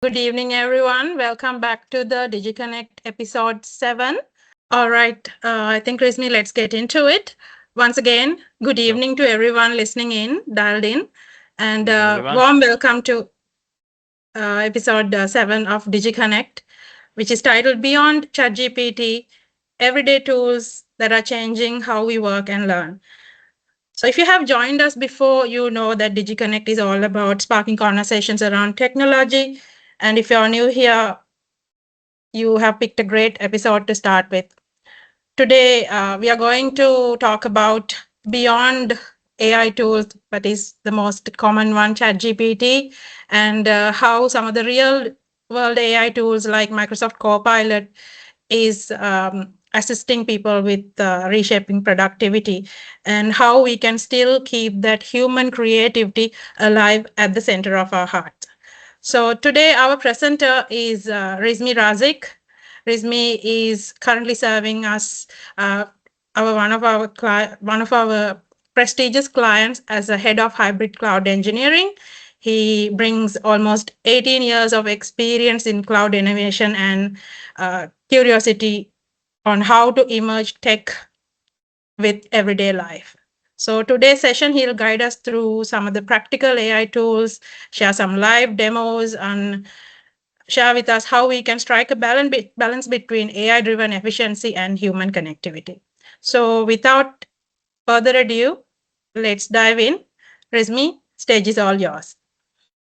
Good evening, everyone. Welcome back to the DigiConnect episode 7. All right, I think, Rizmi, let's get into it. Once again, good Sure. evening to everyone listening in, dialed in, and Good evening, everyone. warm welcome to episode 7 of DigiConnect, which is titled Beyond ChatGPT Everyday Tools That Are Changing How We Work and Learn. So, if you have joined us before, you know that DigiConnect is all about sparking conversations around technology. And if you're new here, you have picked a great episode to start with. Today, we are going to talk about beyond AI tools, but is the most common one, ChatGPT, and how some of the real world AI tools like Microsoft Copilot is assisting people with reshaping productivity, and how we can still keep that human creativity alive at the center of our hearts. So today our presenter is Rizmi Razik. Rizmi is currently serving us one of our prestigious clients as a head of hybrid cloud engineering. He brings almost 18 years of experience in cloud innovation and curiosity on how to emerge tech with everyday life. So today's session, he'll guide us through some of the practical AI tools, share some live demos, and share with us how we can strike a balance between AI-driven efficiency and human connectivity. So without further ado, let's dive in. Rizmi, stage is all yours.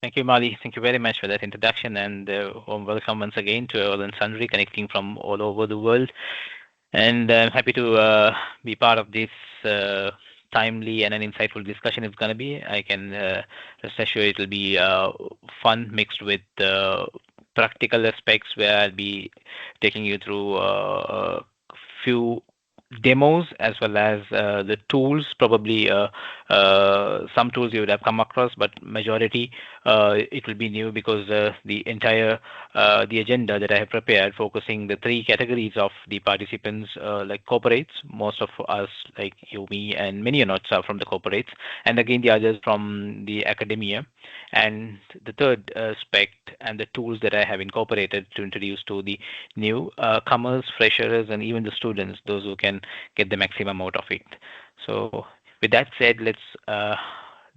Thank you, Mali. Thank you very much for that introduction and warm welcome once again to all and sundry connecting from all over the world. And I'm happy to be part of this timely and an insightful discussion. It's going to be. I can rest assured it will be fun mixed with practical aspects where I'll be taking you through a few demos as well as the tools, probably some tools you would have come across, but majority it will be new because the entire the agenda that I have prepared, focusing the three categories of the participants, like corporates, most of us like you, me, and many are not are from the corporates, and again the others from the academia, and the third aspect and the tools that I have incorporated to introduce to the new comers, freshers, and even the students, those who can get the maximum out of it. So, with that said, let's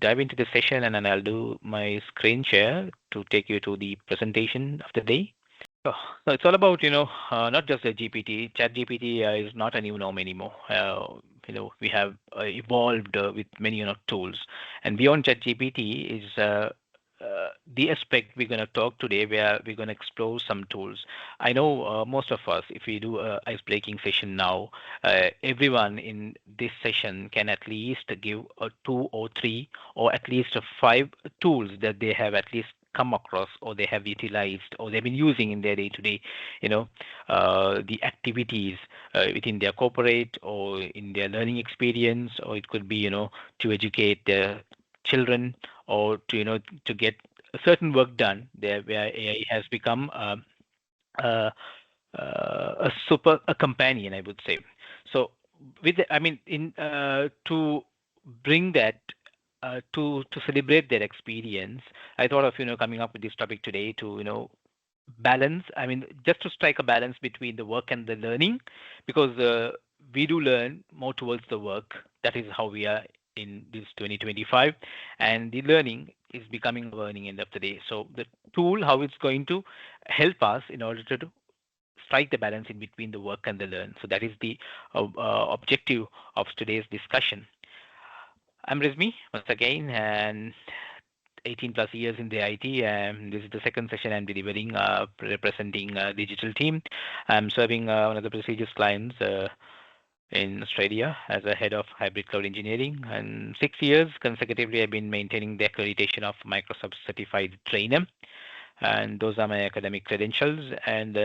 dive into the session, and then I'll do my screen share to take you to the presentation of the day. So, so it's all about, not just the GPT. Chat GPT is not a new norm anymore. We have evolved with many, tools. And beyond Chat GPT is the aspect we're going to talk today, where we're going to explore some tools. I know most of us, if we do a ice breaking session now, everyone in this session can at least give two or three or at least five tools that they have at least come across or they have utilized or they've been using in their day-to-day, the activities within their corporate or in their learning experience, or it could be, to educate their children, or to to get a certain work done there, where AI has become a companion, I would say. So with I mean in to bring that to celebrate their experience, I thought of coming up with this topic today to balance. I mean, just to strike a balance between the work and the learning, because we do learn more towards the work. That is how we are in this 2025, and the learning is becoming a learning end of the day. So the tool, how it's going to help us in order to strike the balance in between the work and the learn. So that is the objective of today's discussion. I'm Rizmi once again, and 18 plus years in the IT. This is the second session I'm delivering, representing digital team. I'm serving one of the prestigious clients in Australia as a head of hybrid cloud engineering. And 6 years consecutively, I've been maintaining the accreditation of Microsoft certified trainer. And those are my academic credentials. And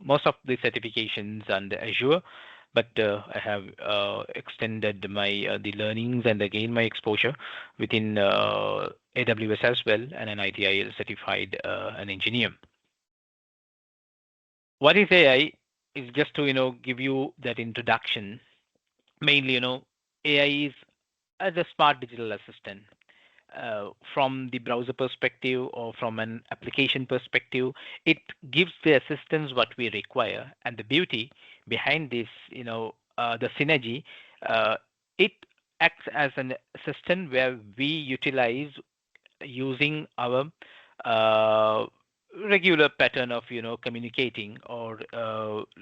most of the certifications under Azure, but I have extended my the learnings and again my exposure within AWS as well, and an ITIL certified an engineer. What is AI? Is just to give you that introduction. Mainly, AI is as a smart digital assistant. from the browser perspective or from an application perspective. It gives the assistance what we require, and the beauty behind this, the synergy, uh, it acts as an assistant where we utilize using our uh, regular pattern of communicating, or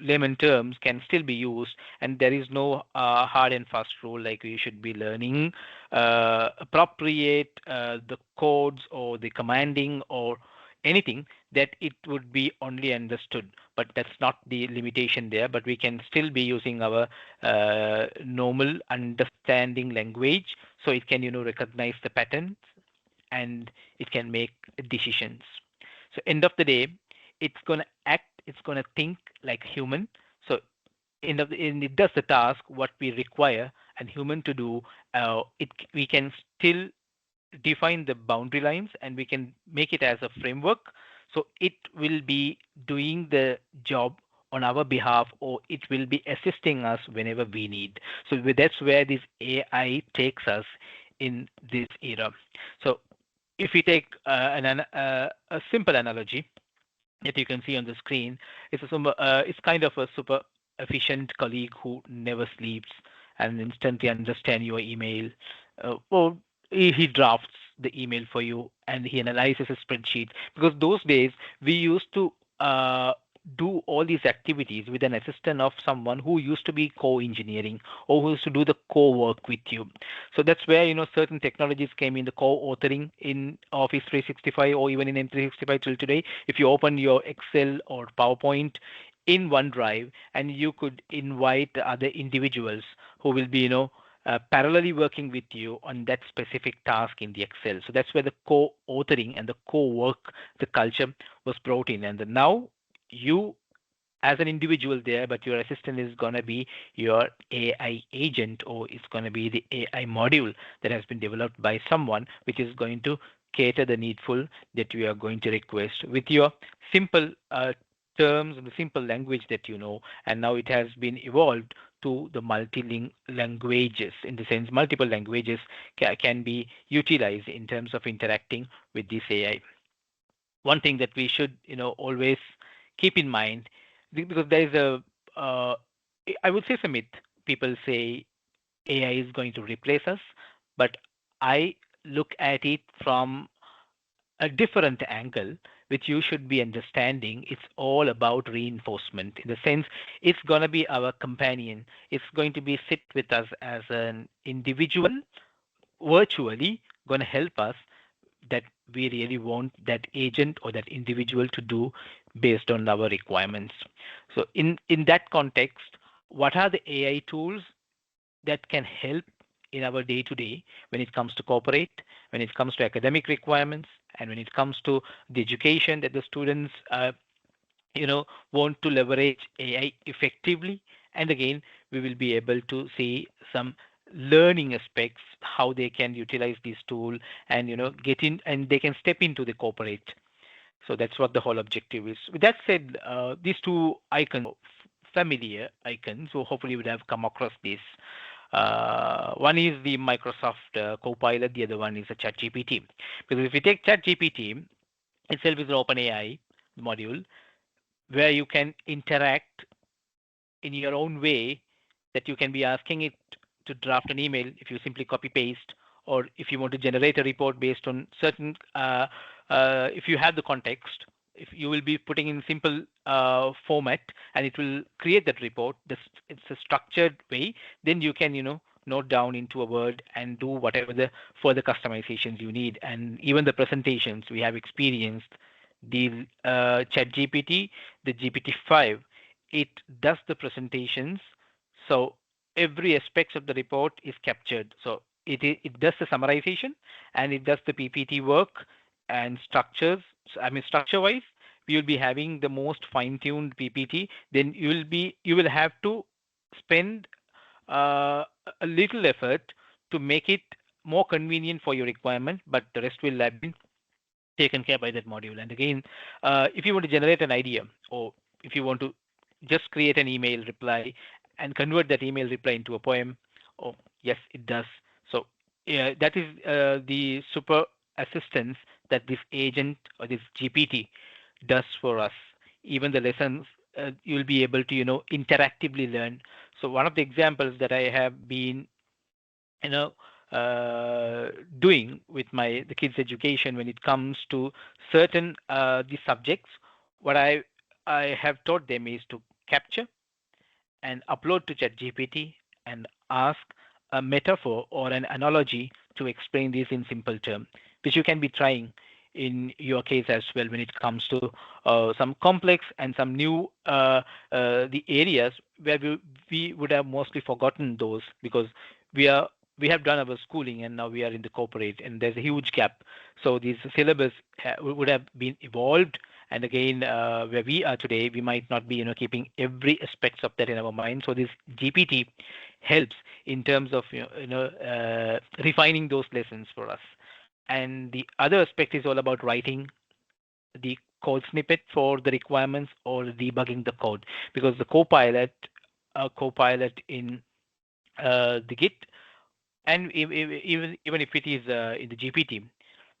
layman terms can still be used, and there is no hard and fast rule like you should be learning appropriate the codes or the commanding or anything that it would be only understood. But that's not the limitation there, but we can still be using our normal understanding language, so it can recognize the patterns and it can make decisions. So end of the day, it's gonna act, it's gonna think like human. So and it does the task what we require and human to do. It we can still define the boundary lines and we can make it as a framework. So it will be doing the job on our behalf, or it will be assisting us whenever we need. So that's where this AI takes us in this era. So if we take a simple analogy that you can see on the screen, it's kind of a super efficient colleague who never sleeps and instantly understand your email. Or he drafts the email for you and he analyzes a spreadsheet. Because those days we used to do all these activities with an assistant of someone who used to be co-engineering or who used to do the co-work with you. So that's where certain technologies came in, the co-authoring in Office 365 or even in M365 till today. If you open your Excel or PowerPoint in OneDrive, and you could invite other individuals who will be parallelly working with you on that specific task in the Excel. So that's where the co-authoring and the co-work, the culture was brought in. And now you as an individual there, but your assistant is going to be your AI agent, or it's going to be the AI module that has been developed by someone, which is going to cater the needful that you are going to request with your simple terms and the simple language that you know. And now it has been evolved to the multilingual languages, in the sense multiple languages can be utilized in terms of interacting with this AI. One thing that we should always keep in mind, because there is a I would say it's a myth. People say AI is going to replace us, but I look at it from a different angle, which you should be understanding. It's all about reinforcement, in the sense it's going to be our companion. It's going to be sit with us as an individual, virtually going to help us that we really want that agent or that individual to do based on our requirements. So in that context, what are the AI tools that can help in our day to day when it comes to corporate, when it comes to academic requirements, and when it comes to the education that the students want to leverage AI effectively. And again, we will be able to see some learning aspects, how they can utilize this tool and get in and they can step into the corporate. So that's what the whole objective is. With that said, these two icons, familiar icons, so hopefully you would have come across this. One is the Microsoft Copilot, the other one is a ChatGPT. Because if you take ChatGPT itself is an OpenAI module where you can interact in your own way, that you can be asking it to draft an email if you simply copy paste, or if you want to generate a report based on certain if you have the context, if you will be putting in simple format and it will create that report. It's a structured way. Then you can note down into a word and do whatever the further customizations you need. And even the presentations we have experienced, the chat gpt, the GPT-5, it does the presentations. So every aspect of the report is captured. So it does the summarization and it does the PPT work and structures. I mean, structure wise, we will be having the most fine tuned PPT. Then you will have to spend a little effort to make it more convenient for your requirement, but the rest will have been taken care by that module. And again, if you want to generate an idea, or if you want to just create an email reply and convert that email reply into a poem, oh yes, it does. So that is the super assistance that this agent or this GPT does for us. Even the lessons you'll be able to interactively learn. So one of the examples that I have been you know uh, doing with my the kids education when it comes to certain the subjects, what I have taught them is to capture and upload to ChatGPT and ask a metaphor or an analogy to explain this in simple terms, which you can be trying in your case as well when it comes to some complex and some new the areas where we would have mostly forgotten those because we are we have done our schooling and now we are in the corporate and there's a huge gap. So these syllabus would have been evolved, and again where we are today we might not be keeping every aspects of that in our mind. So this GPT helps in terms of refining those lessons for us. And the other aspect is all about writing the code snippet for the requirements or debugging the code, because the copilot in the Git, and even if it is in the GPT,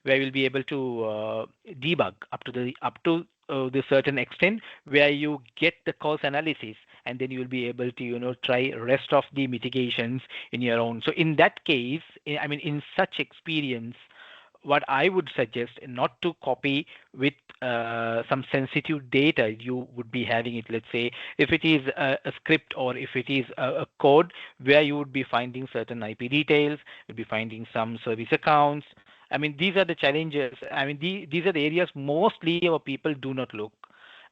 where you'll be able to debug up to the certain extent where you get the cause analysis, and then you'll be able to try rest of the mitigations in your own. So in that case, I mean, in such experience, what I would suggest not to copy with some sensitive data you would be having it. Let's say if it is a script or if it is a code where you would be finding certain IP details, you'd be finding some service accounts. I mean, these are the challenges. I mean, these are the areas mostly our people do not look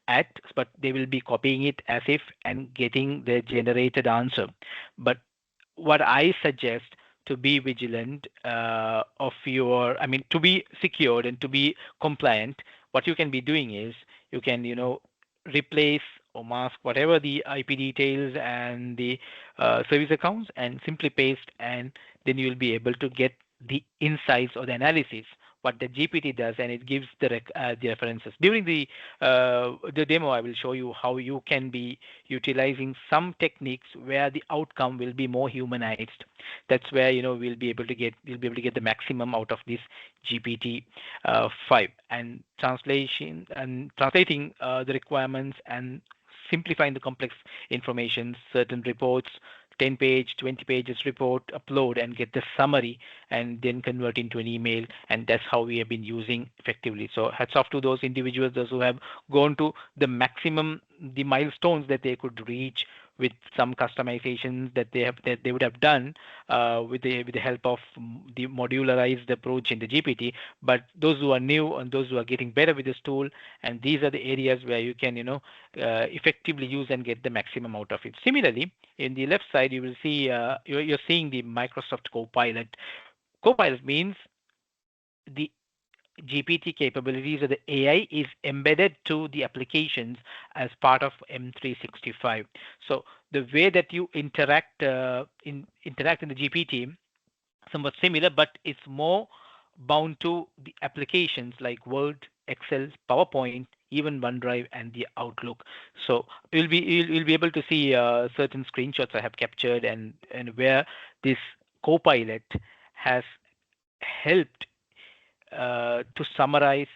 at, but they will be copying it as if and getting the generated answer. But what I suggest, to be vigilant of your, I mean, to be secured and to be compliant, what you can be doing is you can, replace or mask whatever the IP details and the service accounts and simply paste, and then you will be able to get the insights or the analysis what the GPT does, and it gives the references. During the demo, I will show you how you can be utilizing some techniques where the outcome will be more humanized. That's where we'll be able to get the maximum out of this GPT 5, and translating the requirements and simplifying the complex information, certain reports, 10 page, 20 pages report, upload and get the summary, and then convert into an email. And that's how we have been using effectively. So hats off to those individuals, those who have gone to the maximum, the milestones that they could reach with some customizations that they would have done with the help of the modularized approach in the GPT. But those who are new and those who are getting better with this tool, and these are the areas where you can effectively use and get the maximum out of it. Similarly, in the left side, you will see you're seeing the Microsoft Copilot. Copilot means the GPT capabilities of the AI is embedded to the applications as part of M365. So the way that you interact in the GPT somewhat similar, but it's more bound to the applications like Word, Excel, PowerPoint, even OneDrive, and the Outlook. So you'll be able to see certain screenshots I have captured, and where this Copilot has helped to summarize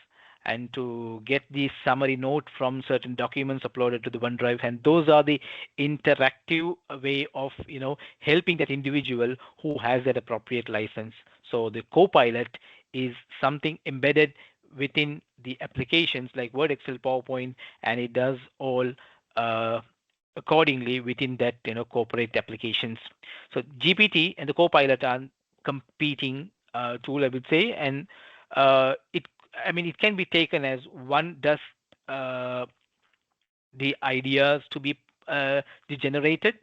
and to get the summary note from certain documents uploaded to the OneDrive. And those are the interactive way of helping that individual who has that appropriate license. So the Copilot is something embedded within the applications like Word, Excel, PowerPoint, and it does all uh, accordingly within that corporate applications. So GPT and the Copilot are competing tool, I would say, and it I mean, it can be taken as one does uh, the ideas to be generated,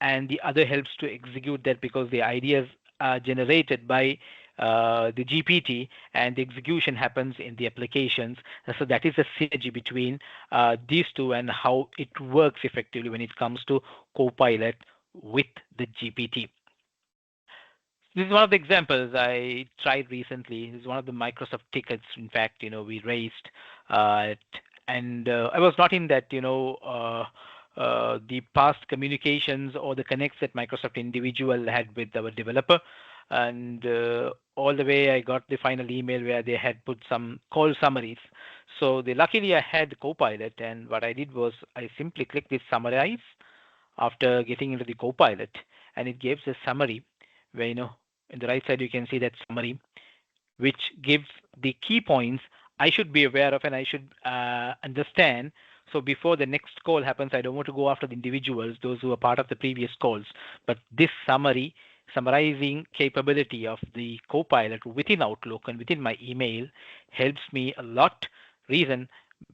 and the other helps to execute that, because the ideas are generated by the GPT and the execution happens in the applications. So that is a synergy between these two and how it works effectively when it comes to Copilot with the GPT. This is one of the examples I tried recently. This is one of the Microsoft tickets, in fact, we raised. Uh, and I was not in that, the past communications or the connects that Microsoft individual had with our developer. and all the way I got the final email where they had put some call summaries. So luckily I had Copilot, and what I did was I simply clicked this summarize after getting into the Copilot, and it gives a summary where in the right side you can see that summary, which gives the key points I should be aware of and I should understand. So before the next call happens, I don't want to go after the individuals, those who are part of the previous calls. But this summarizing capability of the Copilot within Outlook and within my email helps me a lot. Reason,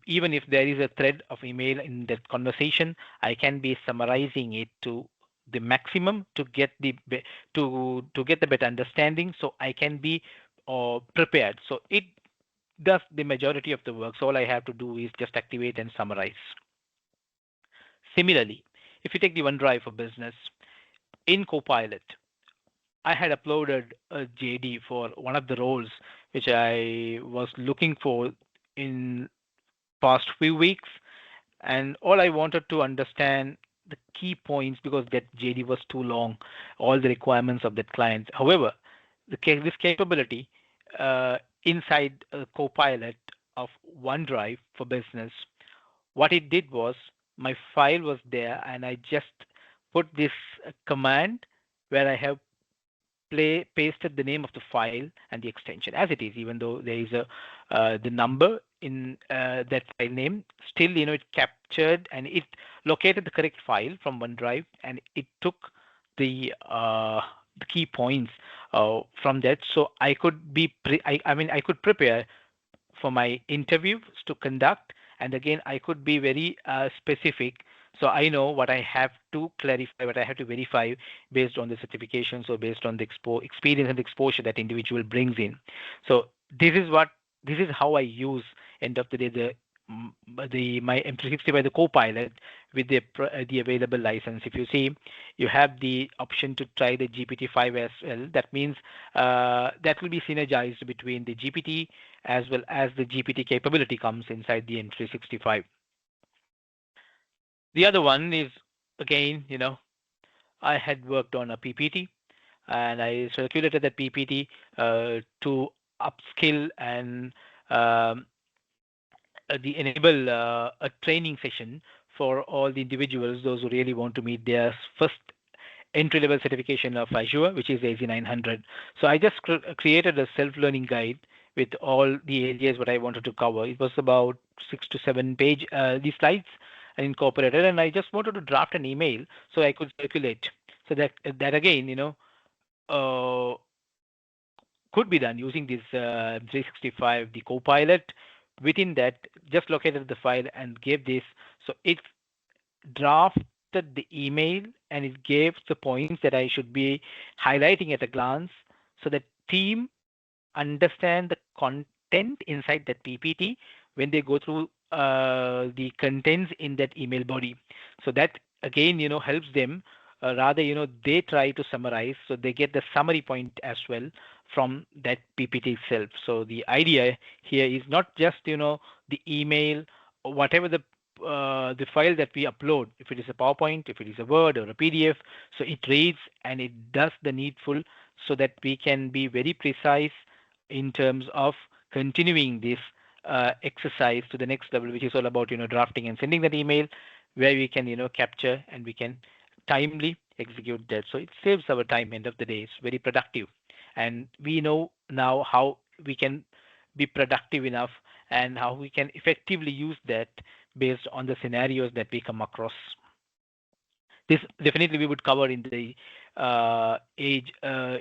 even if there is a thread of email in that conversation, I can be summarizing it to the maximum to get to get the better understanding, so I can be prepared. So it does the majority of the work. So all I have to do is just activate and summarize. Similarly, if you take the OneDrive for Business in Copilot, I had uploaded a JD for one of the roles which I was looking for in past few weeks, and all I wanted to understand the key points because that JD was too long, all the requirements of that client. However, this capability inside Copilot of OneDrive for Business, what it did was my file was there, and I just put this command where I have pasted the name of the file and the extension as it is, even though there is a the number in that file name. Still, it captured and it located the correct file from OneDrive, and it took the key points from that, so I could I could prepare for my interviews to conduct. And again, I could be very specific, so I know what I have to clarify, what I have to verify based on the certifications or based on the experience and exposure that individual brings in. So this is how I use, end of the day, the my M365, the Copilot, with the available license. If you see, you have the option to try the GPT-5 as well. That means that will be synergized between the GPT as well as the GPT capability comes inside the M365. The other one is, again, I had worked on a PPT, and I circulated that PPT to upskill and um, enable a training session for all the individuals, those who really want to meet their first entry-level certification of Azure, which is AZ900. So I just created a self-learning guide with all the areas what I wanted to cover. It was about 6 to 7 page, these slides and incorporated, and I just wanted to draft an email so I could circulate. So that again, uh, could be done using this 365, the Copilot. Within that, just located the file and gave this. So it drafted the email and it gave the points that I should be highlighting at a glance, so that team understand the content inside that PPT when they go through the contents in that email body. So that again, helps them. Rather, they try to summarize, so they get the summary point as well from that PPT itself. So the idea here is not just the email or whatever the file that we upload, if it is a PowerPoint, if it is a Word or a PDF, so it reads and it does the needful, so that we can be very precise in terms of continuing this exercise to the next level, which is all about drafting and sending that email, where we can capture and we can timely execute that. So it saves our time. End of the day, it's very productive, and we know now how we can be productive enough and how we can effectively use that based on the scenarios that we come across. This definitely we would cover in the age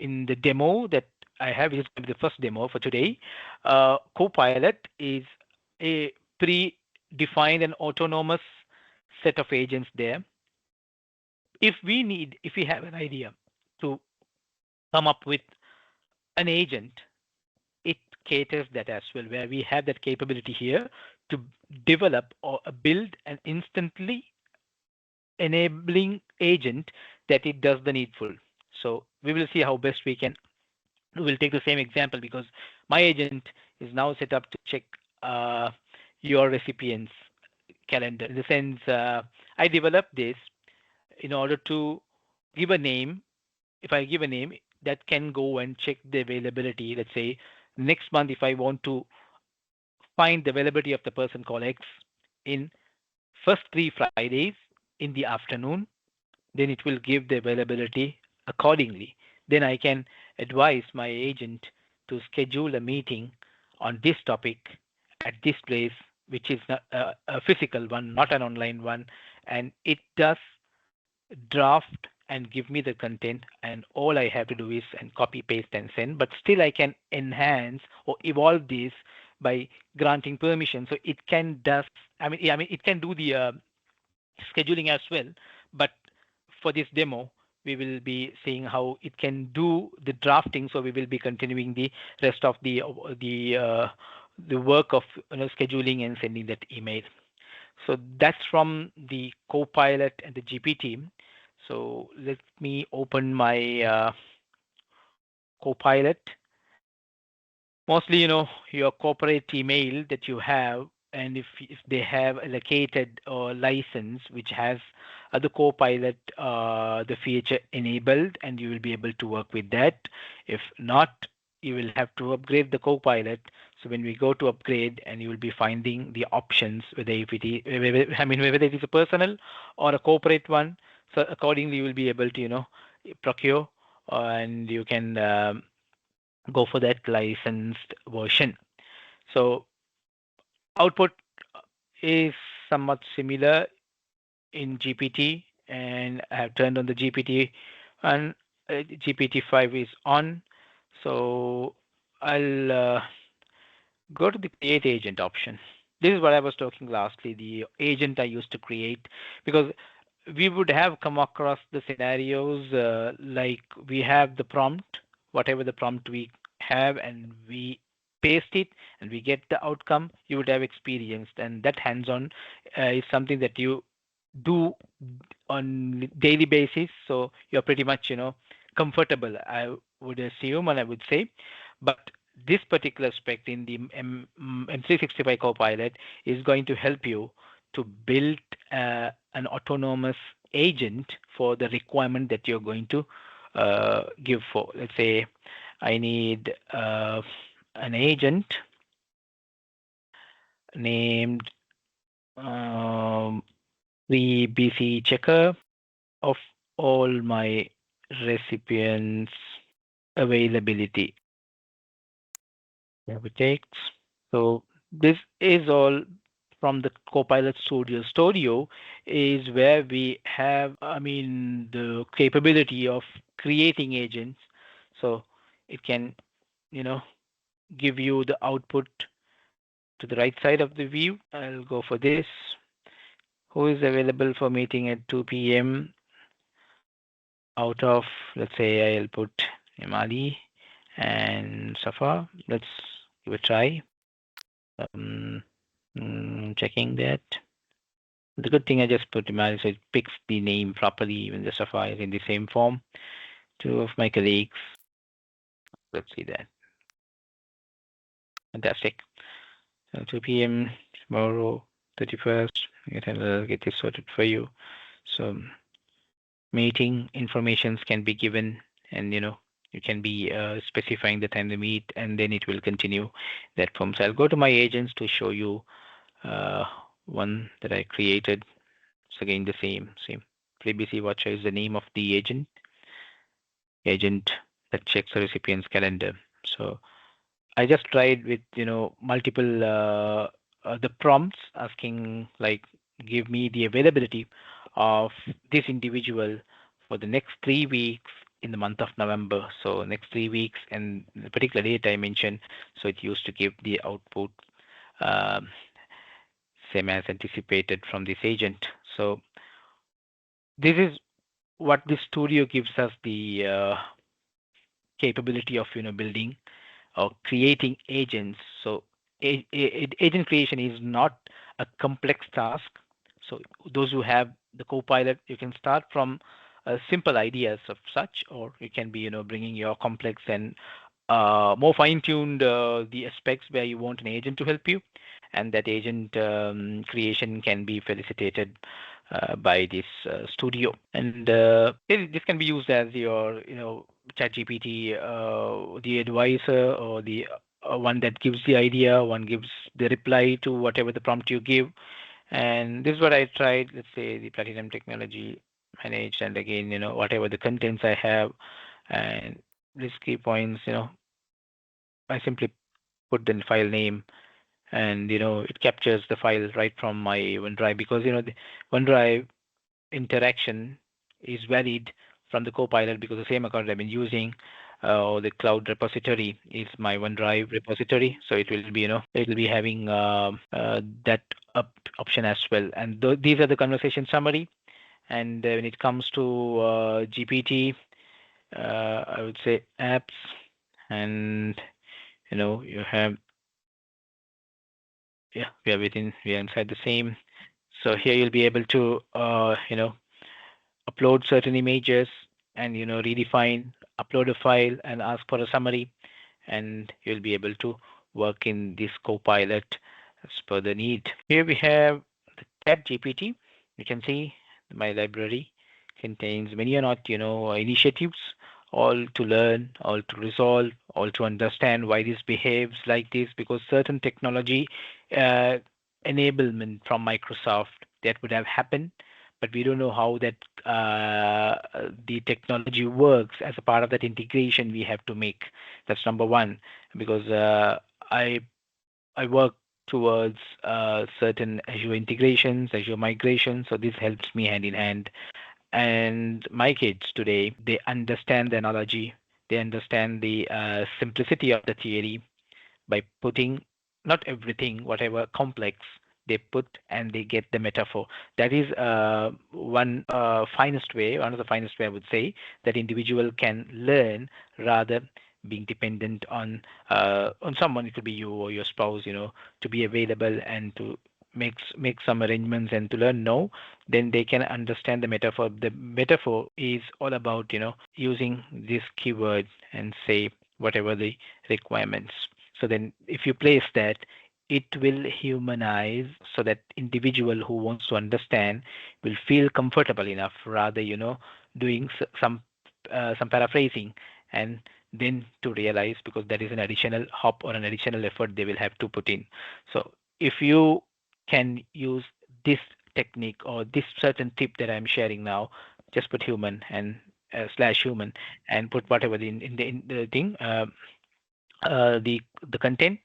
in the demo that I have. Is the first demo for today. Copilot is a pre-defined and autonomous set of agents there. If we have an idea to come up with an agent, it caters that as well, where we have that capability here to develop or build an instantly enabling agent that it does the needful. So we will see how best we can. We'll take the same example because my agent is now set up to check uh, your recipients calendar. In the sense, I developed this in order to give a name. If I give a name, that can go and check the availability. Let's say next month, if I want to find the availability of the person called X in first 3 Fridays in the afternoon, then it will give the availability accordingly. Then I can advise my agent to schedule a meeting on this topic at this place, which is a physical one, not an online one, and it does draft and give me the content, and all I have to do is and copy paste and send. But still I can enhance or evolve this by granting permission, so it can does I mean it can do the scheduling as well. But for this demo, we will be seeing how it can do the drafting. So we will be continuing the rest of the work of scheduling and sending that email. So that's from the Copilot and the GPT. So let me open my Copilot. Mostly, your corporate email that you have, and if they have allocated license which has the Copilot the feature enabled, and you will be able to work with that. If not, you will have to upgrade the Copilot. So when we go to upgrade, and you will be finding the options, whether if it is, whether it is a personal or a corporate one. So accordingly, you will be able to procure, and you can go for that licensed version. So output is somewhat similar in GPT, and I have turned on the GPT, and GPT-5 is on. So I'll go to the create agent option. This is what I was talking lastly, the agent I used to create, because we would have come across the scenarios like we have the prompt, whatever the prompt we have, and we paste it and we get the outcome. You would have experienced, and that hands-on is something that you do on daily basis. So you're pretty much comfortable, I would assume, and I would say. But this particular aspect in the M365 Copilot is going to help you to build an autonomous agent for the requirement that you're going to give for. Let's say I need an agent named the BC checker of all my recipients availability. Yeah, it takes. So this is all from the Copilot Studio. Studio is where we have, the capability of creating agents. So it can, you know, give you the output to the right side of the view. I'll go for this. Who is available for meeting at 2 p.m. out of, let's say I'll put Imali and Safa. Let's give a try. Checking that. The good thing I just put Imali, so it picks the name properly when the Safa is in the same form. Two of my colleagues. Let's see that. Fantastic. So 2 p.m. tomorrow, 31st. I'll get this sorted for you. So meeting informations can be given, and you can be specifying the time to meet, and then it will continue that form. So I'll go to my agents to show you one that I created. It's again the same. FreeBC Watcher is the name of the agent that checks the recipient's calendar. So I just tried with multiple the prompts, asking like give me the availability of this individual for the next 3 weeks in the month of November. So next 3 weeks, and the particular date I mentioned. So it used to give the output um, same as anticipated from this agent. So this is what the studio gives us the capability of building or creating agents. So agent creation is not a complex task. So those who have the Copilot, you can start from simple ideas of such, or you can be bringing your complex and more fine-tuned the aspects where you want an agent to help you, and that agent creation can be facilitated by this studio. And this can be used as your ChatGPT, the advisor or the one that gives the idea, one gives the reply to whatever the prompt you give. And this is what I tried, let's say the Platinum technology managed, and again, whatever the contents I have and risky points, I simply put the file name, and it captures the file right from my OneDrive, because the OneDrive interaction is valid from the Copilot, because the same account I've been using, or the cloud repository is my OneDrive repository. So it will be having that option as well. And these are the conversation summary. And when it comes to GPT, I would say apps, and you have, yeah, we are inside the same. So here you'll be able to upload certain images, and redefine, upload a file and ask for a summary, and you'll be able to work in this Copilot as per the need. Here we have the Chat GPT. You can see my library contains many or not initiatives, all to learn, all to resolve, all to understand why this behaves like this, because certain technology uh, enablement from Microsoft that would have happened, but we don't know how that the technology works. As a part of that integration we have to make. That's number one, because I I work towards certain Azure integrations, Azure migration. So this helps me hand in hand. And my kids today, they understand the analogy, they understand the simplicity of the theory, by putting not everything, whatever complex they put, and they get the metaphor. That is one of the finest way I would say, that individual can learn, rather being dependent on someone. It could be you or your spouse, to be available and to make some arrangements and to learn. No, then they can understand the metaphor. The metaphor is all about using this keyword and say whatever the requirements. So then if you place that, it will humanize, so that individual who wants to understand will feel comfortable enough, rather doing some paraphrasing, and then to realize, because that is an additional hop or an additional effort they will have to put in. So if you can use this technique or this certain tip that I'm sharing now, just put human and slash human, and put whatever in the thing, the content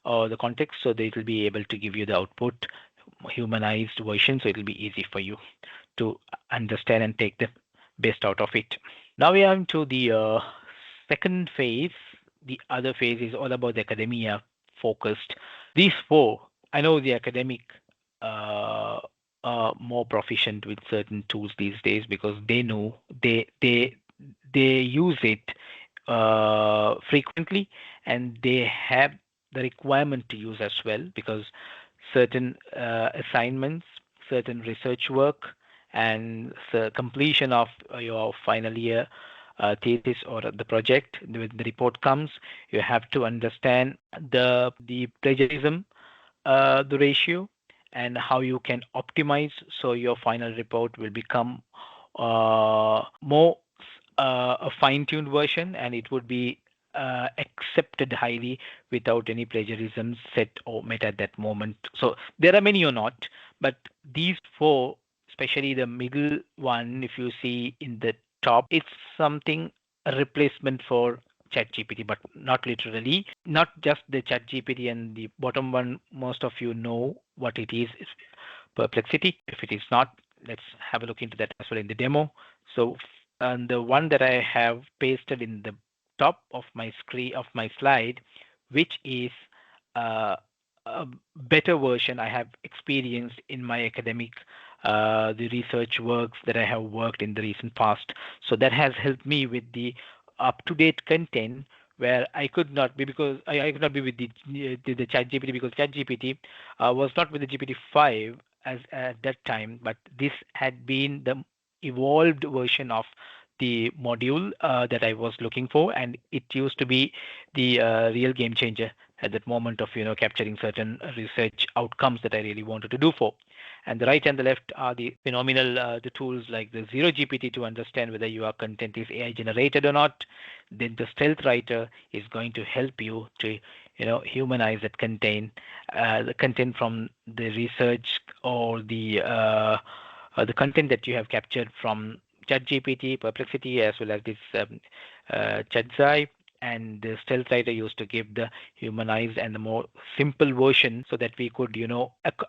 or the context, so that it will be able to give you the output humanized version, so it will be easy for you to understand and take the best out of it. Now we are into the second phase. The other phase is all about the academia focused. These four, I know the academic uh, are more proficient with certain tools these days, because they know they use it frequently, and they have the requirement to use as well, because certain assignments, certain research work, and the completion of your final year thesis or the project, when the report comes, you have to understand the plagiarism, the ratio, and how you can optimize, so your final report will become more a fine-tuned version, and it would be accepted highly without any plagiarism set or met at that moment. So there are many or not, but these four, especially the middle one, if you see in the top, it's something a replacement for ChatGPT, but not literally. Not just the ChatGPT, and the bottom one, most of you know what it is. It's Perplexity. If it is not, let's have a look into that as well in the demo. So, and the one that I have pasted in the top of my screen of my slide, which is uh, a better version I have experienced in my academic, the research works that I have worked in the recent past. So that has helped me with the up-to-date content, where I could not be, because I could not be with the ChatGPT, because ChatGPT was not with the GPT-5 as at that time, but this had been the evolved version of the module that I was looking for, and it used to be the real game changer at that moment of capturing certain research outcomes that I really wanted to do for. And the right and the left are the phenomenal the tools like the Zero GPT to understand whether your content is AI generated or not. Then the Stealth Writer is going to help you to humanize that content, the content from the research or the content that you have captured from ChatGPT, Perplexity, as well as this ChatZai. And the Stealth Writer used to give the humanized and the more simple version so that we could,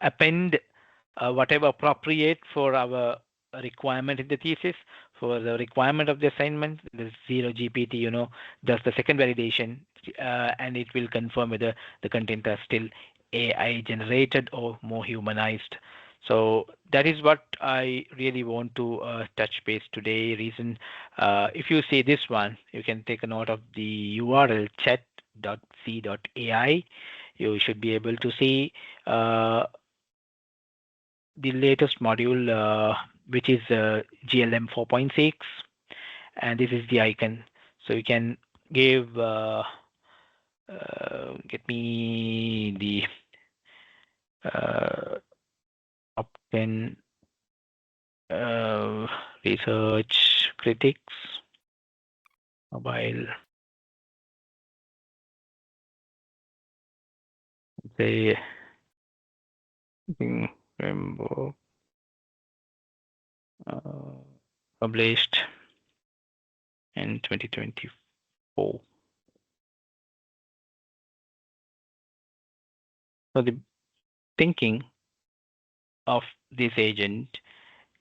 append whatever appropriate for our requirement in the thesis, for the requirement of the assignment. The Zero GPT, does the second validation, and it will confirm whether the content are still AI generated or more humanized. So that is what I really want to touch base today. Reason, if you see this one, you can take a note of the URL chat.c.ai. You should be able to see the latest module, which is GLM 4.6, and this is the icon. So you can give, get me the top 10 research critics, mobile, say, framework, published in 2024. So the thinking of this agent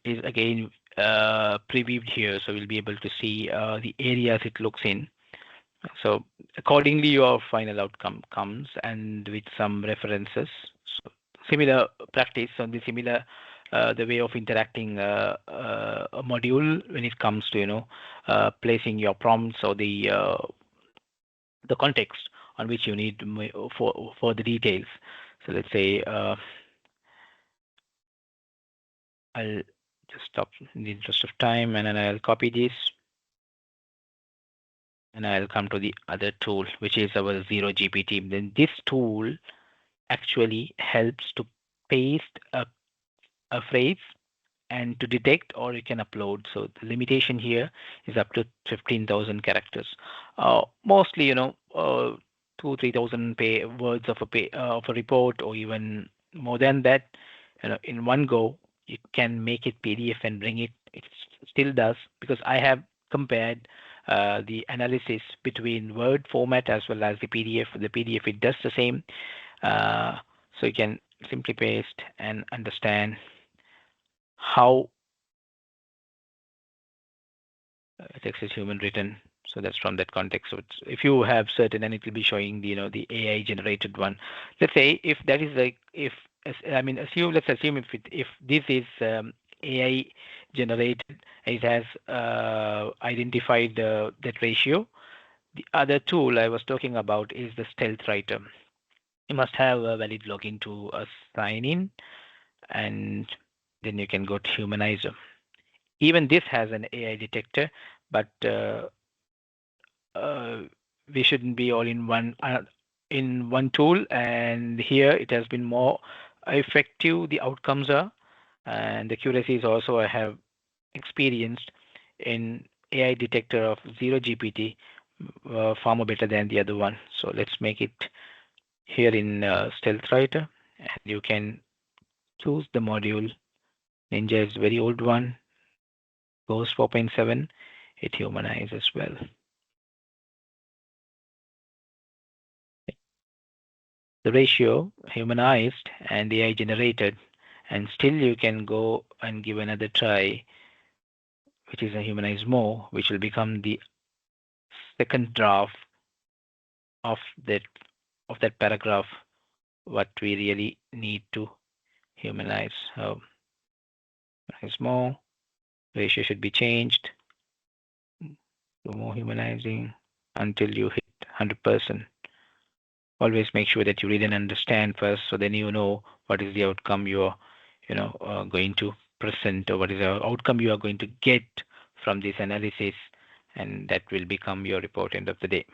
is again previewed here, so we'll be able to see the areas it looks in. So accordingly, your final outcome comes, and with some references. So similar practice on the similar the way of interacting a module when it comes to placing your prompts or the context on which you need for the details. So let's say I'll just stop in the interest of time, and then I'll copy this, and I'll come to the other tool, which is our Zero GPT. Then this tool actually helps to paste a phrase and to detect, or you can upload. So the limitation here is up to 15,000 characters. Mostly, 3,000 words of a report, or even more than that. In one go, you can make it PDF and bring it. It still does, because I have compared the analysis between Word format as well as the PDF. The PDF, it does the same. So you can simply paste and understand how text is human written. So that's from that context. So if you have certain, and it will be showing the AI generated one. Let's say if that is like, let's assume if this is AI generated, and it has identified that ratio. The other tool I was talking about is the Stealth Writer. You must have a valid login to sign in, and then you can go to Humanizer. Even this has an AI detector, but we shouldn't be all in one tool. And here it has been more effective. The outcomes are, and the accuracy is also I have experienced in AI detector of Zero GPT far more better than the other one. So let's make it here in Stealth Writer, and you can choose the module. Ninja is very old one. Ghost 4.7. It humanizes as well. The ratio humanized and AI generated, and still you can go and give another try, which is a humanize more, which will become the second draft of that paragraph, what we really need to humanize. So humanize more, ratio should be changed to more humanizing until you hit 100%. Always make sure that you read and understand first, so then you know what is the outcome you're going to present, or what is the outcome you are going to get from this analysis, and that will become your report end of the day.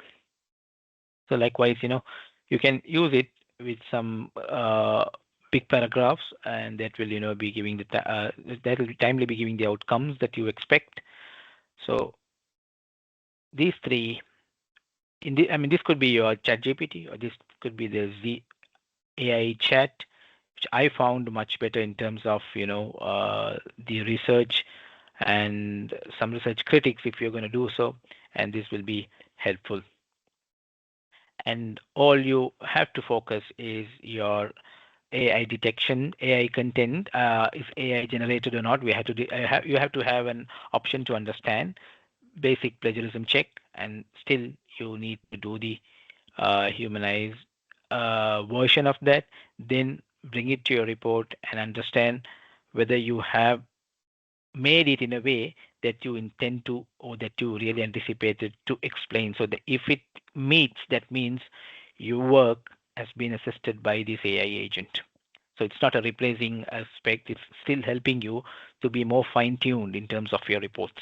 So likewise, you can use it with some big paragraphs, and that will be giving that will timely be giving the outcomes that you expect. So these three, I mean, this could be your chat GPT, or this could be the Z AI chat, which I found much better in terms of the research and some research critics if you're going to do so, and this will be helpful. And all you have to focus is your AI detection, AI content, is AI generated or not. We have to you have to have an option to understand basic plagiarism check, and still you need to do the humanized version of that. Then bring it to your report and understand whether you have made it in a way that you intend to, or that you really anticipated to explain. So that if it meets, that means your work has been assisted by this AI agent. So it's not a replacing aspect, it's still helping you to be more fine-tuned in terms of your reports.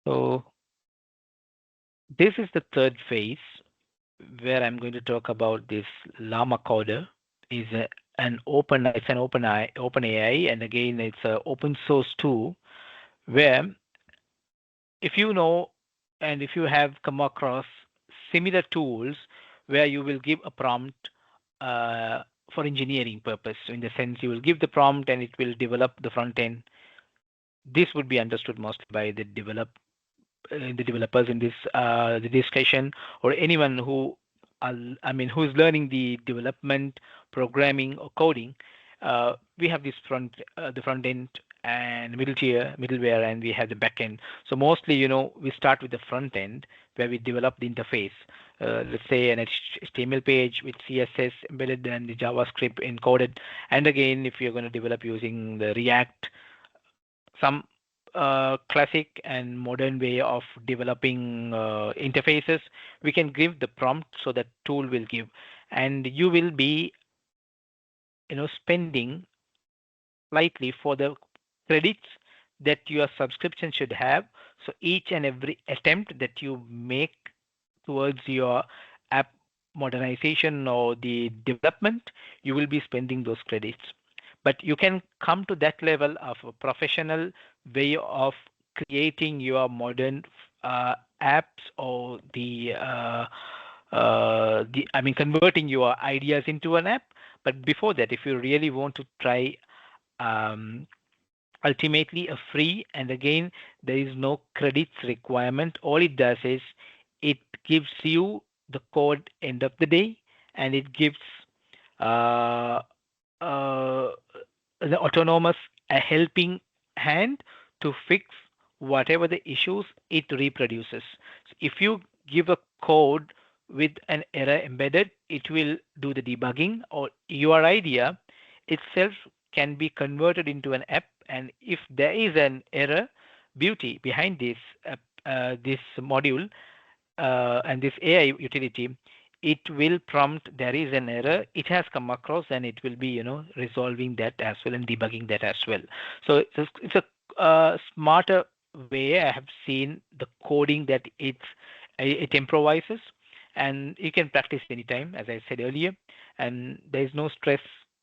So this is the third phase where I'm going to talk about this Llama Coder. Is it's an open AI, and again it's an open source tool where if you know and if you have come across similar tools where you will give a prompt uh, for engineering purpose. So in the sense you will give the prompt and it will develop the front end. This would be understood mostly by the developers in this the discussion, or anyone who who is learning the development, programming, or coding. We have this the front end and middleware, and we have the back end. So mostly, we start with the front end where we develop the interface. Let's say an HTML page with CSS embedded and the JavaScript encoded. And again, if you're going to develop using the React, some classic and modern way of developing interfaces, we can give the prompt so that tool will give, and you will be spending slightly for the credits that your subscription should have. So each and every attempt that you make towards your app modernization or the development, you will be spending those credits. But you can come to that level of a professional way of creating your modern apps, or converting your ideas into an app. But before that, if you really want to try um, ultimately a free, and again there is no credits requirement, all it does is it gives you the code end of the day, and it gives uh, uh, the autonomous a helping hand to fix whatever the issues it reproduces. So if you give a code with an error embedded, it will do the debugging, or your idea itself can be converted into an app. And if there is an error, beauty behind this module and this AI utility, it will prompt there is an error it has come across, and it will be resolving that as well and debugging that as well. So it's a smarter way. I have seen the coding that it improvises, and you can practice anytime, as I said earlier, and there is no stress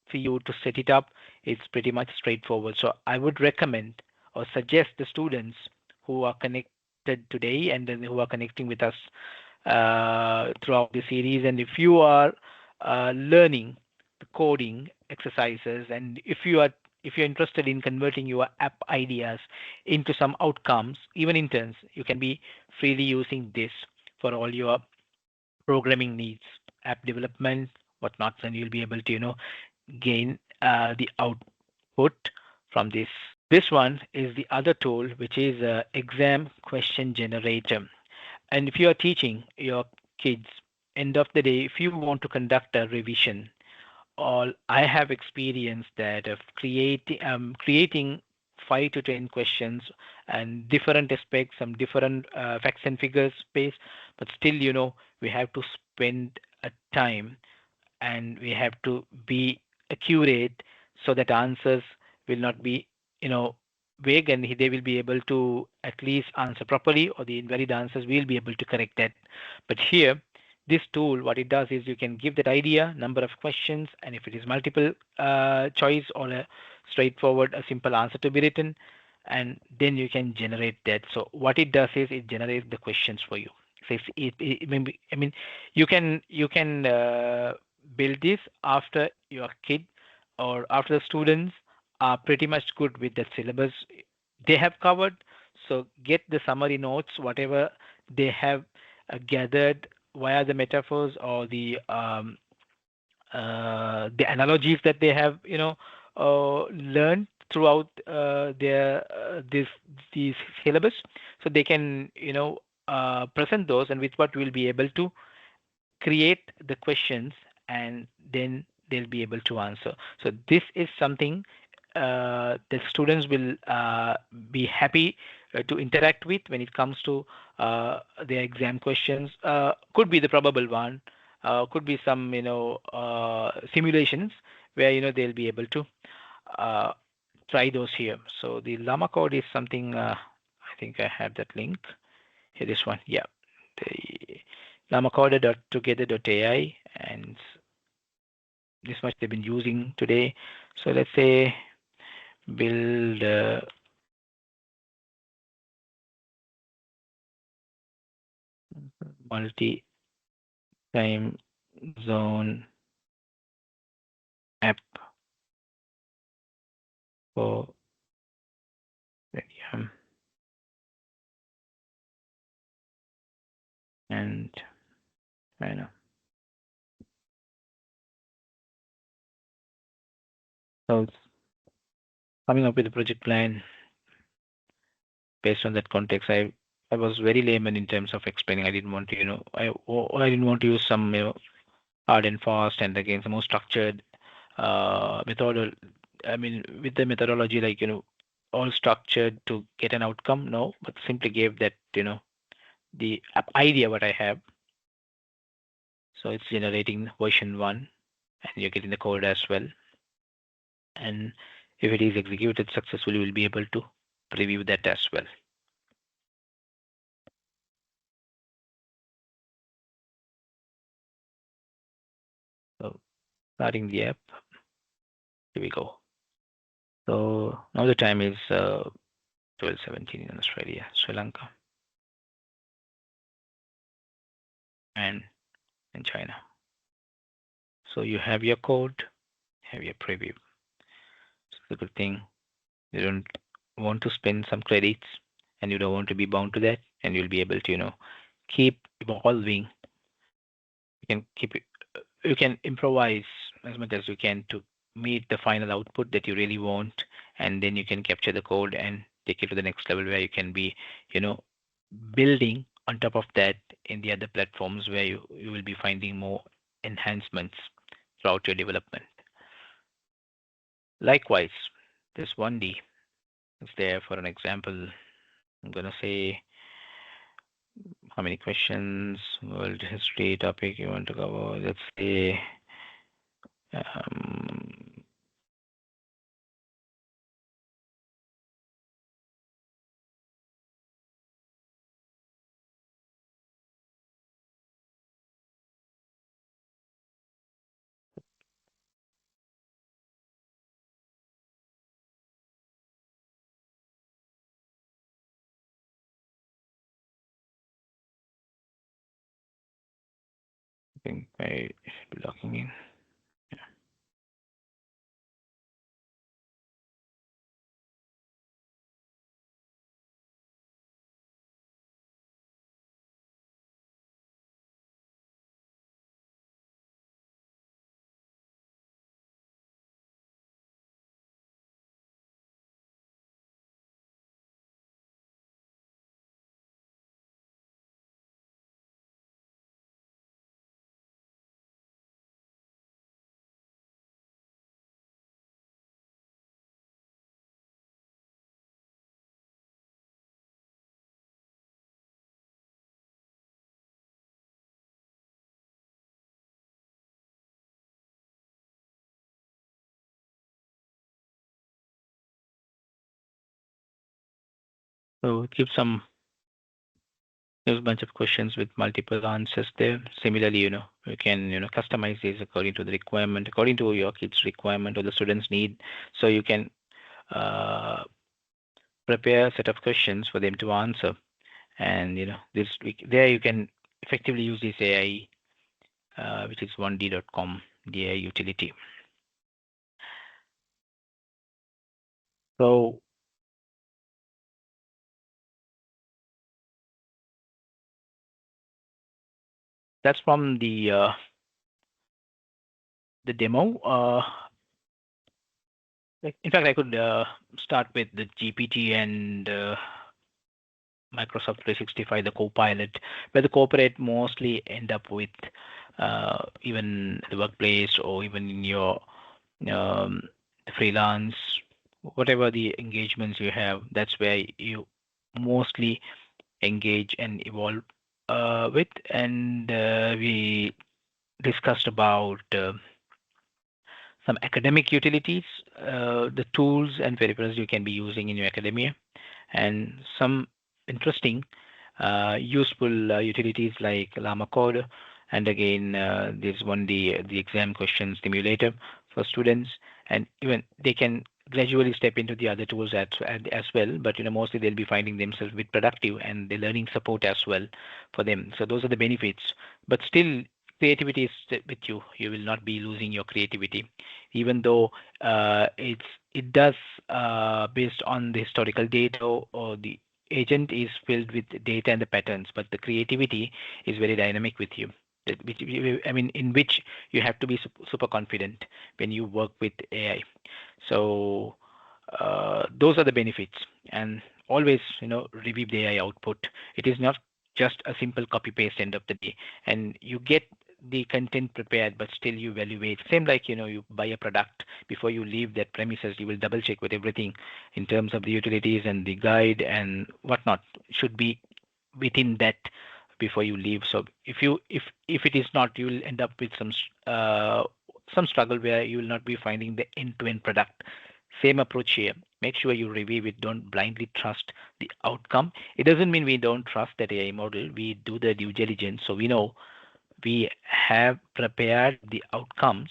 for you to set it up. It's pretty much straightforward. So I would recommend or suggest the students who are connected today, and then who are connecting with us throughout the series. And if you are learning the coding exercises, and if you're interested in converting your app ideas into some outcomes, even interns, you can be freely using this for all your programming needs, app development, whatnot, and you'll be able to gain the output from this. This one is the other tool, which is exam question generator. And if you are teaching your kids, end of the day, if you want to conduct a revision, all I have experienced that of creating 5 to 10 questions and different aspects, some different facts and figures based, but still, we have to spend a time, and we have to be accurate so that answers will not be you know vague, and they will be able to at least answer properly, or the invalid answers we'll be able to correct that. But here this tool, what it does is you can give that idea, number of questions, and if it is multiple choice or a straightforward, a simple answer to be written, and then you can generate that. So what it does is it generates the questions for you. So maybe, I mean, you can build this after your kid or after the students are pretty much good with that syllabus they have covered. So get the summary notes, whatever they have gathered via the metaphors or the analogies that they have, learned throughout their these syllabus. So they can, present those, and with what we'll be able to create the questions, and then they'll be able to answer. So this is something the students will be happy to interact with when it comes to their exam questions. Could be the probable one, could be some simulations where they'll be able to uh, try those here. So the Llama code is something. I think I have that link here. This one, yeah, the llamacoder.together.ai, and this much they've been using today. So let's say build multi-time zone app for Radium and China. So it's coming up with a project plan based on that context. I was very layman in terms of explaining. I didn't want to, I didn't want to use some, hard and fast, and again some more structured method. I mean, with the methodology, like all structured to get an outcome. No, but simply gave that, the idea what I have. So it's generating version 1, and you're getting the code as well. And if it is executed successfully, we'll be able to preview that as well. So starting the app, here we go. So now the time is 12:17 in Australia, Sri Lanka, and in China. So you have your code, have your preview. So the good thing, you don't want to spend some credits, and you don't want to be bound to that, and you'll be able to, keep evolving. You can improvise as much as you can to meet the final output that you really want, and then you can capture the code and take it to the next level where you can be, you know, building on top of that in the other platforms where you will be finding more enhancements throughout your development. Likewise, this 1D is there for an example. I'm gonna say how many questions, world history topic you want to cover. Let's say um, I think I should be logging in. Yeah. So it gives some There's a bunch of questions with multiple answers there. Similarly, you can, customize these according to the requirement, according to your kid's requirement or the student's need. So you can uh, prepare a set of questions for them to answer. And, there you can effectively use this AI, which is 1D.com, the AI utility. So that's from the demo. In fact, I could start with the GPT and Microsoft 365, the Copilot, where the corporate mostly end up with even the workplace or even in your um, freelance, whatever the engagements you have. That's where you mostly engage and evolve with. And we discussed about some academic utilities, the tools and peripherals you can be using in your academia, and some interesting, useful utilities like Llama Code, and again, there's one the exam question simulator for students, and even they can gradually step into the other tools as well. But mostly they'll be finding themselves a bit productive, and the learning support as well for them. So those are the benefits. But still, creativity is with you. You will not be losing your creativity, even though it does based on the historical data, or the agent is filled with data and the patterns, but the creativity is very dynamic with you. I mean, in which you have to be super confident when you work with AI. So those are the benefits, and always review the AI output. It is not just a simple copy paste end of the day, and you get the content prepared, but still you evaluate. Same like you buy a product, before you leave that premises, you will double check with everything in terms of the utilities and the guide and whatnot should be within that before you leave. So if it is not, you will end up with some struggle where you will not be finding the end-to-end product. Same approach here. Make sure you review it. Don't blindly trust the outcome. It doesn't mean we don't trust that AI model. We do the due diligence, so we know we have prepared the outcomes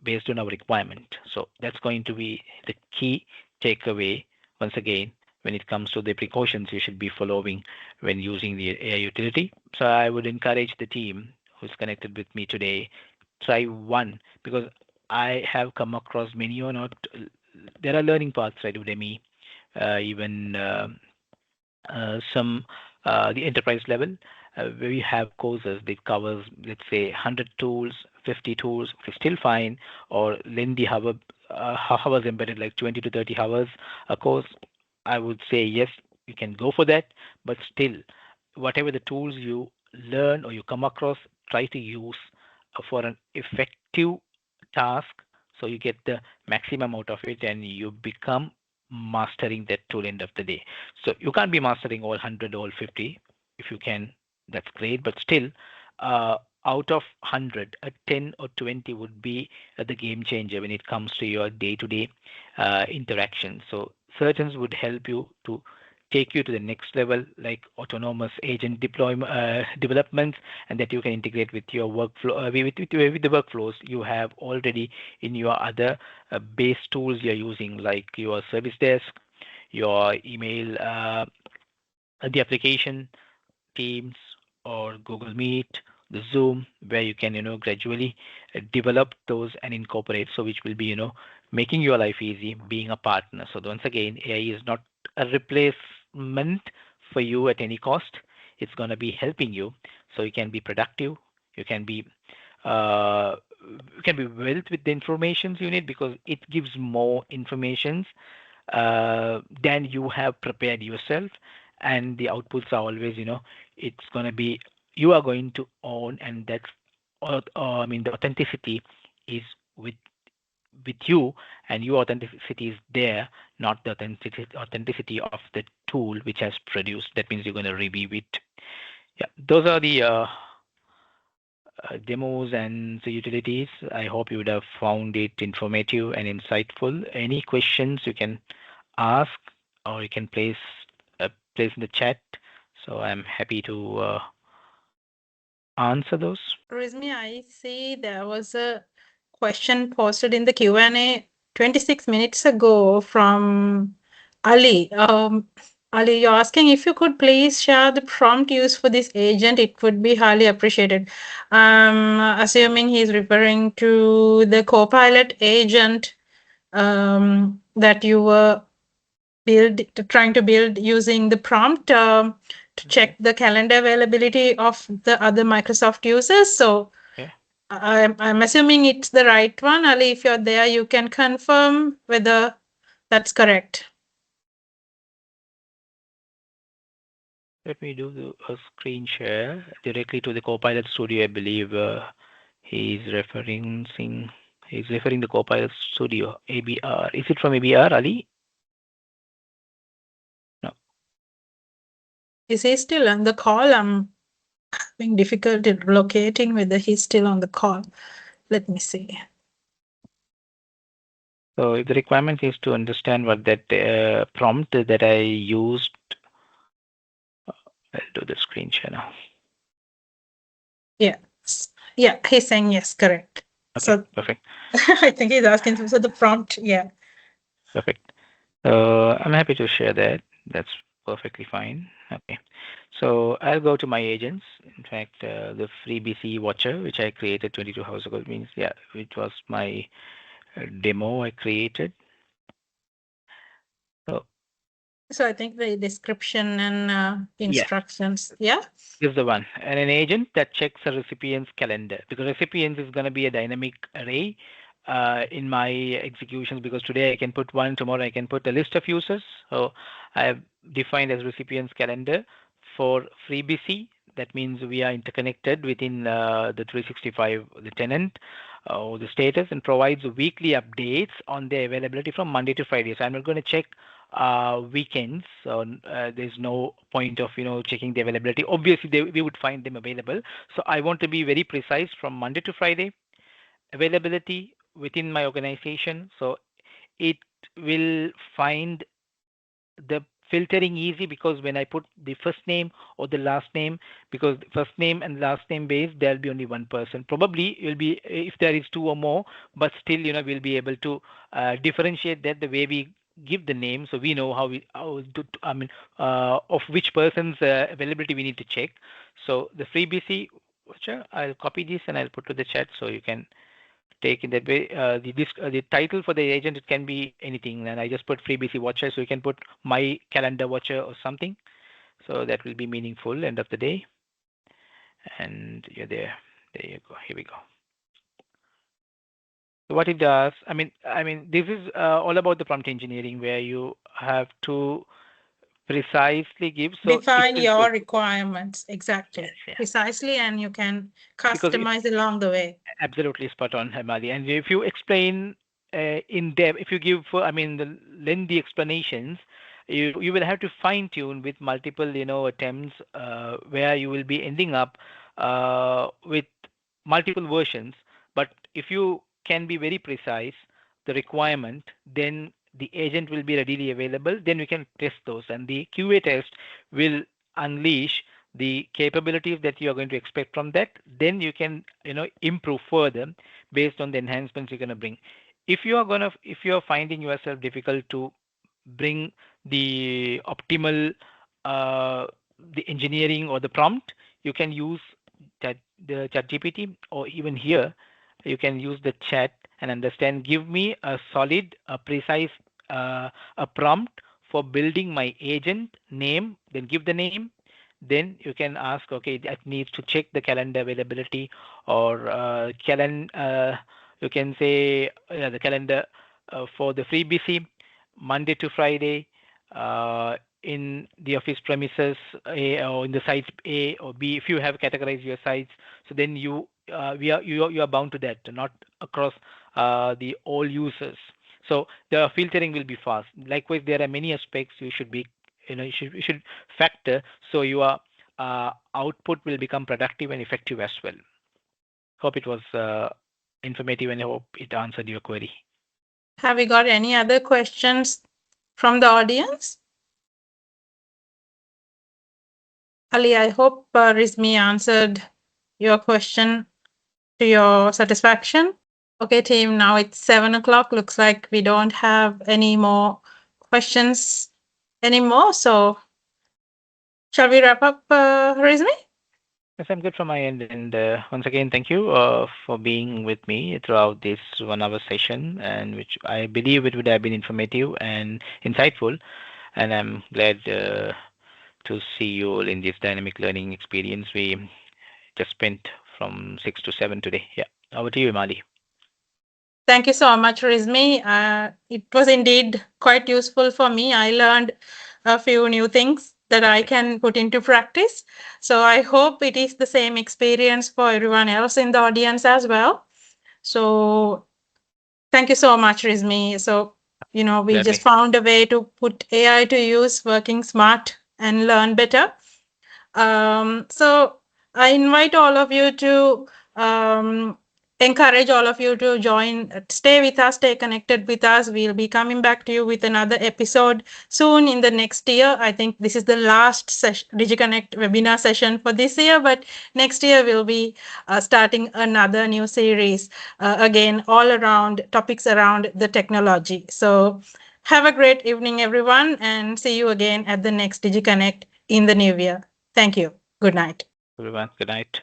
based on our requirement. So that's going to be the key takeaway once again when it comes to the precautions you should be following when using the AI utility. So I would encourage the team who's connected with me today, try one, because I have come across many or not. There are learning paths, right, Udemy, even some the enterprise level, where we have courses that covers, let's say, 100 tools, 50 tools, which is still fine, or lengthy hours embedded, like 20 to 30 hours a course. I would say yes, you can go for that, but still, whatever the tools you learn or you come across, try to use for an effective task, so you get the maximum out of it and you become mastering that tool end of the day. So you can't be mastering all 100, all 50. If you can, that's great. But still, uh, out of 100, a 10 or 20 would be the game changer when it comes to your day-to-day interaction. So surgeons would help you to take you to the next level, like autonomous agent deployment developments, and that you can integrate with your workflow, with the workflows you have already in your other base tools you're using, like your service desk, your email, the application, Teams or Google Meet, the Zoom, where you can, gradually develop those and incorporate. So which will be, making your life easy, being a partner. So once again, AI is not a replacement for you at any cost. It's going to be helping you, so you can be productive. You can be uh, wealth with the informations you need, because it gives more informations than you have prepared yourself, and the outputs are always, it's going to be, you are going to own, and that's I mean, the authenticity is with you, and your authenticity is there, not the authenticity of the tool which has produced. That means you're going to review it. Yeah, those are the demos and the utilities. I hope you would have found it informative and insightful. Any questions you can ask, or you can place in the chat, So I'm happy to answer those. Rizmi, I see there was a question posted in the Q&A 26 minutes ago from Ali. Ali, you're asking if you could please share the prompt used for this agent, it would be highly appreciated. Assuming he's referring to the Copilot agent that you were trying to build using the prompt to check Okay. the calendar availability of the other Microsoft users. So Okay. I'm assuming it's the right one. Ali, if you're there, you can confirm whether that's correct. Let me do a screen share directly to the Copilot Studio. I believe he's referring the Copilot Studio ABR. Is it from ABR, Ali? No. Is he still on the call? I'm having difficulty locating whether he's still on the call. Let me see. So if the requirement is to understand what that prompt that I used, I'll do the screen share now. Yeah. Yeah, he's saying yes, correct. Okay, So perfect. I think he's asking so the prompt, yeah. Perfect. I'm happy to share that. That's perfectly fine. Okay. So I'll go to my agents. In fact, the free BC watcher, which I created 22 hours ago, means, yeah, it was my demo I created. So, So I think the description and yes, instructions, yeah. is the one. And an agent that checks a recipient's calendar, because recipients is going to be a dynamic array in my executions, because today I can put one, tomorrow I can put a list of users. So I have defined as recipient's calendar for FreeBC. That means we are interconnected within the 365, the tenant or the status, and provides weekly updates on their availability from Monday to Friday. So I'm not going to check weekends. So there's no point of checking the availability. Obviously, we would find them available. So I want to be very precise from Monday to Friday availability within my organization. So it will find the filtering easy, because when I put the first name or the last name, because first name and last name base, there'll be only one person. Probably will be if there is two or more, but still we'll be able to differentiate that the way we give the name, so we know how to, I mean of which person's availability we need to check. So the free BC watcher, I'll copy this and I'll put to the chat so you can take in that way. The title for the agent, it can be anything, and I just put free BC watcher, so you can put my calendar watcher or something. So that will be meaningful end of the day. And you're there. There you go. Here we go. So what it does, I mean, this is all about the prompt engineering, where you have to precisely give. So it Define will do. your requirements Yes, exactly, yeah. precisely, and you can Because it customize along the way. absolutely spot on, Hamadi. And if you explain in depth, if you give, the lengthy explanations, you will have to fine tune with multiple, attempts, where you will be ending up with multiple versions. But if you can be very precise, the requirement, then the agent will be readily available. Then we can test those, and the QA test will unleash the capabilities that you are going to expect from that. Then you can improve further based on the enhancements you're going to bring. If you're finding yourself difficult to bring the optimal uh, the engineering or the prompt, you can use the chat GPT, or even here you can use the chat and understand, give me a solid, a precise a prompt for building my agent name, then give the name. Then you can ask, okay, that needs to check the calendar availability, or you can say the calendar for the free BC Monday to Friday in the office premises A, or in the sites A or B. If you have categorized your sites, so then you are bound to that, not across the all users. So the filtering will be fast. Likewise, there are many aspects you should be you should factor, so your output will become productive and effective as well. Hope it was informative, and I hope it answered your query. Have we got any other questions from the audience? Ali, I hope Rizmi answered your question to your satisfaction. Okay, team, now it's 7 o'clock. Looks like we don't have any more questions anymore. So, shall we wrap up, Rizmi? Yes, I'm good from my end. And once again, thank you for being with me throughout this 1 hour session, and which I believe it would have been informative and insightful. And I'm glad to see you all in this dynamic learning experience we just spent from 6 to 7 today. Yeah. Over to you, Imali. Thank you so much, Rizmi. It was indeed quite useful for me. I learned a few new things that I can put into practice. So I hope it is the same experience for everyone else in the audience as well. So thank you so much, Rizmi. So, we just Gladly. found a way to put AI to use, working smart and learn better. So I invite all of you to encourage all of you to join, stay with us, stay connected with us. We'll be coming back to you with another episode soon in the next year. I think this is the last DigiConnect webinar session for this year, but next year we'll be starting another new series, again, all around topics around the technology. So have a great evening, everyone, and see you again at the next DigiConnect in the new year. Thank you. Good night. Everyone, good night.